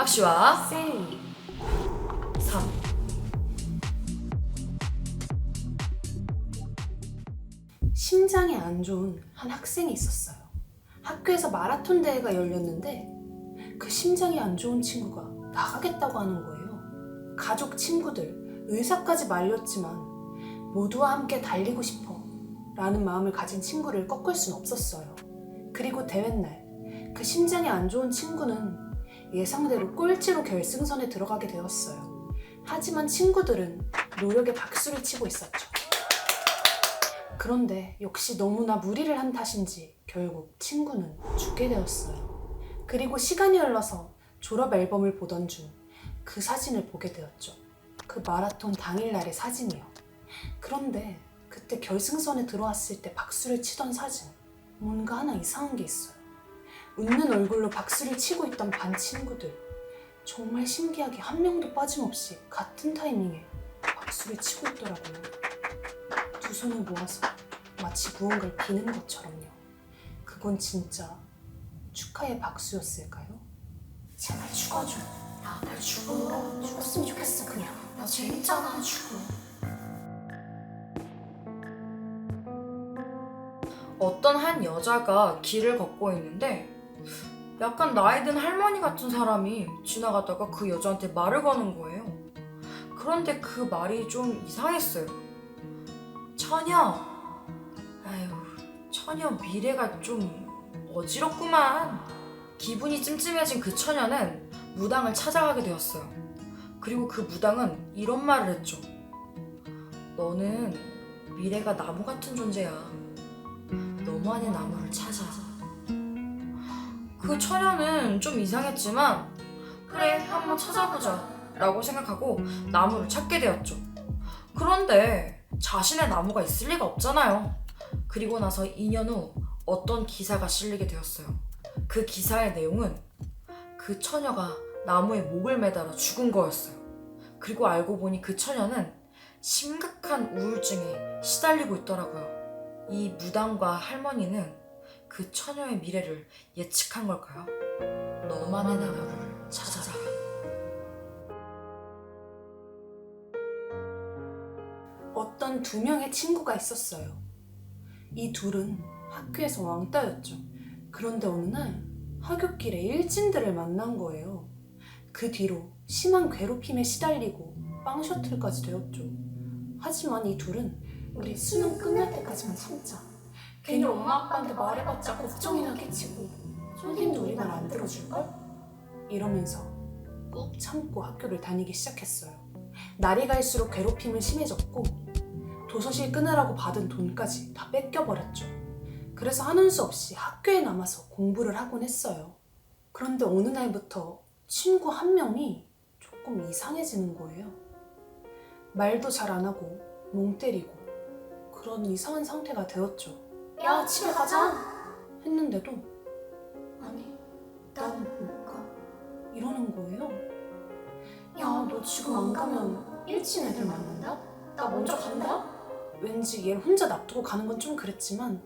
학시와 쌤이 3. 심장이 안 좋은 한 학생이 있었어요. 학교에서 마라톤 대회가 열렸는데 그 심장이 안 좋은 친구가 나가겠다고 하는 거예요. 가족, 친구들, 의사까지 말렸지만 모두와 함께 달리고 싶어 라는 마음을 가진 친구를 꺾을 순 없었어요. 그리고 대회날 그 심장이 안 좋은 친구는 예상대로 꼴찌로 결승선에 들어가게 되었어요. 하지만 친구들은 노력에 박수를 치고 있었죠. 그런데 역시 너무나 무리를 한 탓인지 결국 친구는 죽게 되었어요. 그리고 시간이 흘러서 졸업 앨범을 보던 중 그 사진을 보게 되었죠. 그 마라톤 당일날의 사진이요. 그런데 그때 결승선에 들어왔을 때 박수를 치던 사진, 뭔가 하나 이상한 게 있어요. 웃는 얼굴로 박수를 치고 있던 반 친구들, 정말 신기하게 한 명도 빠짐없이 같은 타이밍에 박수를 치고 있더라고요. 두 손을 모아서 마치 무언가를 비는 것처럼요. 그건 진짜 축하의 박수였을까요? 제발 죽어줘. 나 죽었으면 좋겠어 그냥. 나 재밌잖아 죽어. 어떤 한 여자가 길을 걷고 있는데 약간 나이 든 할머니 같은 사람이 지나가다가 그 여자한테 말을 거는 거예요. 그런데 그 말이 좀 이상했어요. 처녀, 아유, 처녀 미래가 좀 어지럽구만. 기분이 찜찜해진 그 처녀는 무당을 찾아가게 되었어요. 그리고 그 무당은 이런 말을 했죠. 너는 미래가 나무 같은 존재야. 너만의 나무를 찾아. 그 처녀는 좀 이상했지만 그래, 한번 찾아보자 라고 생각하고 나무를 찾게 되었죠. 그런데 자신의 나무가 있을 리가 없잖아요. 그리고 나서 2년 후 어떤 기사가 실리게 되었어요. 그 기사의 내용은 그 처녀가 나무에 목을 매달아 죽은 거였어요. 그리고 알고 보니 그 처녀는 심각한 우울증에 시달리고 있더라고요. 이 무당과 할머니는 그 처녀의 미래를 예측한 걸까요? 너만의 나무를 찾아라. 어떤 두 명의 친구가 있었어요. 이 둘은 학교에서 왕따였죠. 그런데 어느 날 하굣길에 일진들을 만난 거예요. 그 뒤로 심한 괴롭힘에 시달리고 빵 셔틀까지 되었죠. 하지만 이 둘은 우리 수능 끝날 때까지만 참자. 괜히 엄마 아빠한테 말해봤자 걱정이나 끼치고 선생님도 우리 말 안 들어줄걸? 이러면서 꾹 참고 학교를 다니기 시작했어요. 날이 갈수록 괴롭힘은 심해졌고 도서실 끊으라고 받은 돈까지 다 뺏겨버렸죠. 그래서 하는 수 없이 학교에 남아서 공부를 하곤 했어요. 그런데 어느 날부터 친구 한 명이 조금 이상해지는 거예요. 말도 잘 안 하고 멍 때리고 그런 이상한 상태가 되었죠. 야 집에 가자. 했는데도 아니 난 못 가. 이러는 거예요. 야 너 지금 안 가면 일진 애들 만난다? 나 먼저 간다? 왠지 얘를 혼자 놔두고 가는 건 좀 그랬지만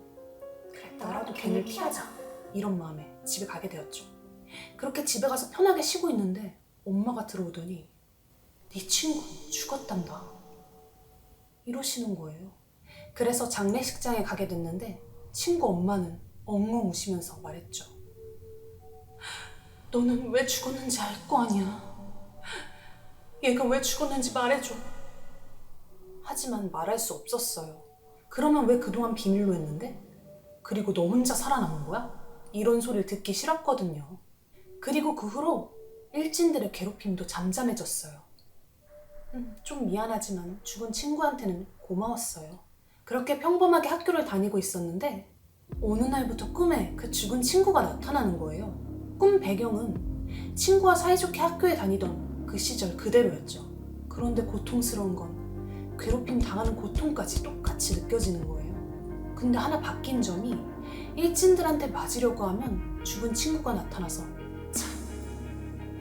그래 나라도 걔를 피하자 이런 마음에 집에 가게 되었죠. 그렇게 집에 가서 편하게 쉬고 있는데 엄마가 들어오더니 네 친구 죽었단다 이러시는 거예요. 그래서 장례식장에 가게 됐는데 친구 엄마는 엉엉 우시면서 말했죠. 너는 왜 죽었는지 알 거 아니야. 얘가 왜 죽었는지 말해줘. 하지만 말할 수 없었어요. 그러면 왜 그동안 비밀로 했는데? 그리고 너 혼자 살아남은 거야? 이런 소리를 듣기 싫었거든요. 그리고 그 후로 일진들의 괴롭힘도 잠잠해졌어요. 좀 미안하지만 죽은 친구한테는 고마웠어요. 그렇게 평범하게 학교를 다니고 있었는데 어느 날부터 꿈에 그 죽은 친구가 나타나는 거예요. 꿈 배경은 친구와 사이좋게 학교에 다니던 그 시절 그대로였죠. 그런데 고통스러운 건 괴롭힘 당하는 고통까지 똑같이 느껴지는 거예요. 근데 하나 바뀐 점이 일진들한테 맞으려고 하면 죽은 친구가 나타나서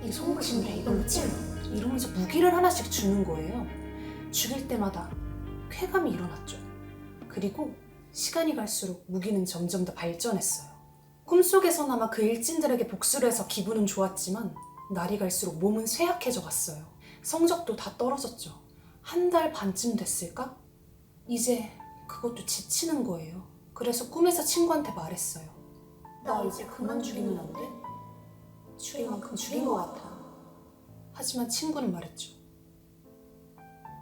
이 손목심으로 이걸로 찔러. 이러면서 무기를 하나씩 주는 거예요. 죽일 때마다 쾌감이 일어났죠. 그리고 시간이 갈수록 무기는 점점 더 발전했어요. 꿈속에서나마 그 일진들에게 복수를 해서 기분은 좋았지만 날이 갈수록 몸은 쇠약해져 갔어요. 성적도 다 떨어졌죠. 한 달 반쯤 됐을까? 이제 그것도 지치는 거예요. 그래서 꿈에서 친구한테 말했어요. 나 이제 그만 죽이면 안 돼? 죽일 만큼 죽인 것 같아. 하지만 친구는 말했죠.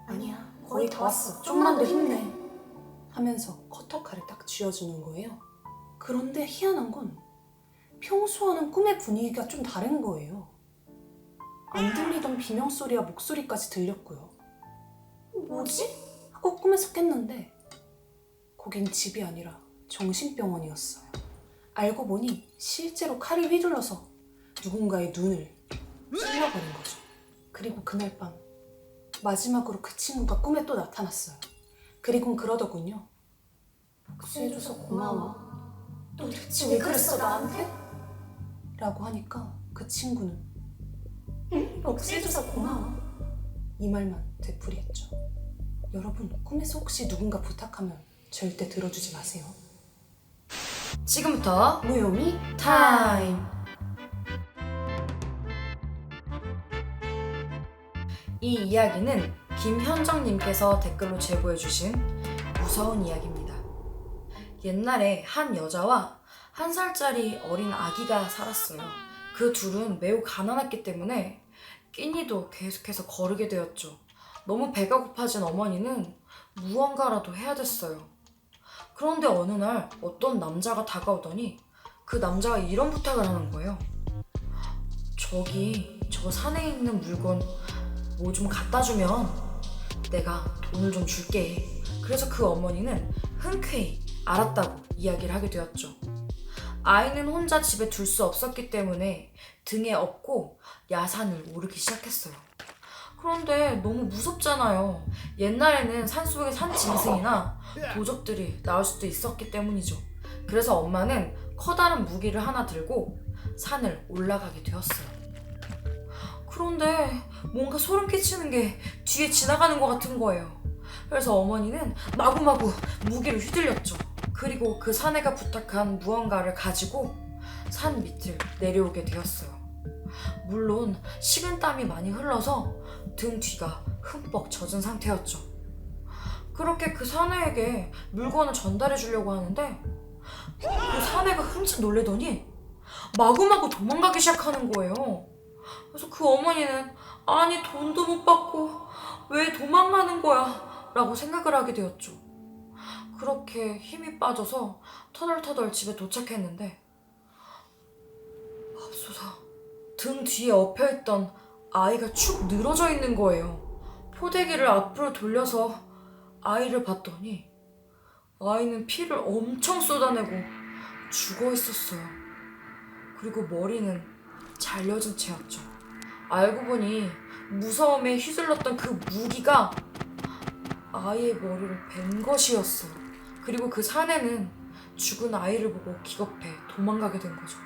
아니야, 거의 다 왔어. 좀만 더 힘내. 하면서 커터칼을 딱 쥐어주는 거예요. 그런데 희한한 건 평소와는 꿈의 분위기가 좀 다른 거예요. 안 들리던 비명소리와 목소리까지 들렸고요. 뭐지? 하고 꿈에서 깼는데 거긴 집이 아니라 정신병원이었어요. 알고 보니 실제로 칼을 휘둘러서 누군가의 눈을 찔러버린 거죠. 그리고 그날 밤 마지막으로 그 친구가 꿈에 또 나타났어요. 그리곤 그러더군요. 복수해줘서 고마워. 너 대체 왜 그랬어 나한테? 라고 하니까 그 친구는 복수해줘서 고마워. 이 말만 되풀이했죠. 여러분, 꿈에서 혹시 누군가 부탁하면 절대 들어주지 마세요. 지금부터 무요미 타임! 이 이야기는 김현정님께서 댓글로 제보해주신 무서운 이야기입니다. 옛날에 한 여자와 1살짜리 어린 아기가 살았어요. 그 둘은 매우 가난했기 때문에 끼니도 계속해서 거르게 되었죠. 너무 배가 고파진 어머니는 무언가라도 해야 됐어요. 그런데 어느 날 어떤 남자가 다가오더니 그 남자가 이런 부탁을 하는 거예요. 저기 저 산에 있는 물건 뭐 좀 갖다 주면 내가 돈을 좀 줄게. 그래서 그 어머니는 흔쾌히 알았다고 이야기를 하게 되었죠. 아이는 혼자 집에 둘 수 없었기 때문에 등에 업고 야산을 오르기 시작했어요. 그런데 너무 무섭잖아요. 옛날에는 산속에 산짐승이나 도적들이 나올 수도 있었기 때문이죠. 그래서 엄마는 커다란 무기를 하나 들고 산을 올라가게 되었어요. 그런데 뭔가 소름 끼치는 게 뒤에 지나가는 것 같은 거예요. 그래서 어머니는 마구마구 무기를 휘둘렸죠. 그리고 그 사내가 부탁한 무언가를 가지고 산 밑을 내려오게 되었어요. 물론 식은땀이 많이 흘러서 등 뒤가 흠뻑 젖은 상태였죠. 그렇게 그 사내에게 물건을 전달해 주려고 하는데 그 사내가 흠칫 놀래더니 마구마구 도망가기 시작하는 거예요. 그래서 그 어머니는 아니 돈도 못 받고 왜 도망가는 거야? 라고 생각을 하게 되었죠. 그렇게 힘이 빠져서 터덜터덜 집에 도착했는데 맙소사 등 뒤에 엎여있던 아이가 축 늘어져 있는 거예요. 포대기를 앞으로 돌려서 아이를 봤더니 아이는 피를 엄청 쏟아내고 죽어 있었어요. 그리고 머리는 잘려진 채였죠. 알고 보니 무서움에 휘둘렀던 그 무기가 아이의 머리를 벤 것이었어요. 그리고 그 사내는 죽은 아이를 보고 기겁해 도망가게 된 거죠.